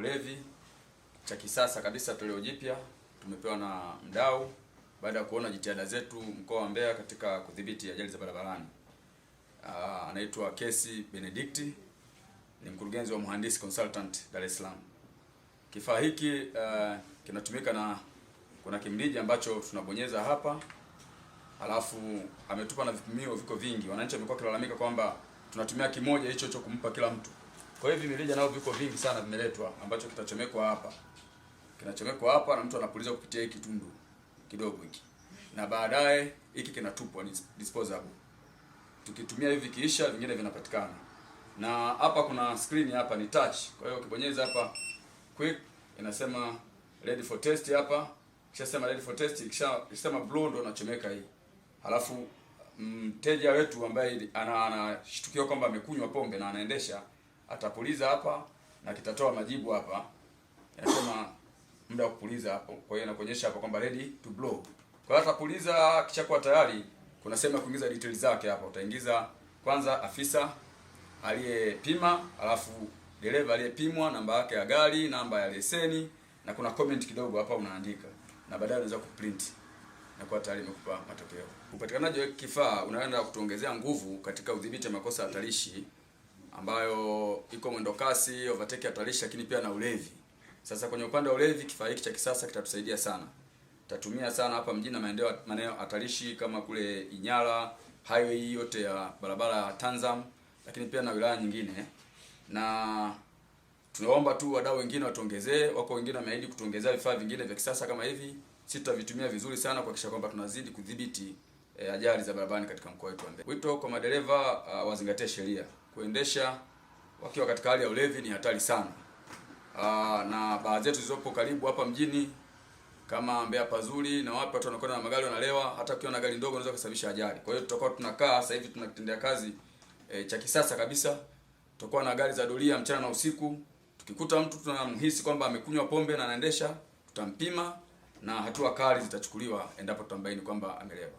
ulevi cha kisasa kabisa, toleo jipya tumepewa na mdau baada ya kuona jitihada zetu mkoa wa Mbeya katika kudhibiti ajali za barabarani. Anaitwa Kesi Benedict, ni mkurugenzi wa Mhandisi Consultant Dar es Salaam. Kifaa hiki kinatumika na kuna kimliji ambacho tunabonyeza hapa, alafu ametupa na vipimio viko vingi. Wananchi wamekuwa kilalamika kwamba tunatumia kimoja hicho kumpa kila mtu. Kwa hiyo vimirija nao viko vingi sana vimeletwa, ambacho kitachomekwa hapa. Kinachomekwa hapa na mtu anapuliza kupitia hiki kitundu kidogo hiki. Na baadaye hiki kinatupwa, ni disposable. Tukitumia hivi kiisha vingine vinapatikana. Na hapa kuna screen hapa ni touch. Kwa hiyo ukibonyeza hapa quick inasema ready for test hapa. Kisha sema ready for test, kisha blue ndo unachomeka hii. Halafu mteja wetu ambaye anashtukiwa kwamba amekunywa pombe na anaendesha atapuliza hapa na kitatoa majibu hapa. Inasema muda wa kupuliza hapo. Kwa hiyo inakuonyesha hapa kwamba ready to blow. Kwa hiyo atapuliza, kishakuwa tayari kuna sehemu ya kuingiza details zake hapa. Utaingiza kwanza afisa aliyepima, alafu dereva aliyepimwa, namba yake ya gari, namba ya leseni, na kuna comment kidogo hapa unaandika. Na baadaye unaweza kuprint na kwa tayari imekupa matokeo. Upatikanaji wa kifaa unaenda kutuongezea nguvu katika udhibiti wa makosa hatarishi ambayo iko mwendo kasi, overtake hatarishi, lakini pia na ulevi. Sasa kwenye upande wa ulevi, kifaa hiki cha kisasa kitatusaidia sana. Tatumia sana hapa mjini na maeneo hatarishi kama kule Inyala, highway yote ya barabara ya Tanzam, lakini pia na wilaya nyingine. Na tunaomba tu wadau wengine watuongezee, wako wengine wameahidi kutuongezea vifaa vingine vya kisasa kama hivi. Sisi tutavitumia vizuri sana kuhakikisha kwamba tunazidi kudhibiti ajali za barabarani katika mkoa wetu wa Mbeya. Wito kwa madereva wazingatie sheria. Kuendesha wakiwa katika hali ya ulevi ni hatari sana. Na baadhi zetu zilizopo karibu hapa mjini kama Mbeya Pazuri na wapi watu wanakwenda na magari wanalewa, hata ukiwa na gari ndogo unaweza kusababisha ajali. Kwa hiyo tutakuwa tunakaa sasa hivi tunakitendea kazi cha kisasa kabisa. Tutakuwa na gari za doria mchana na usiku. Tukikuta mtu tunamhisi kwamba amekunywa pombe na anaendesha, tutampima na hatua kali zitachukuliwa endapo tutambaini kwamba amelewa.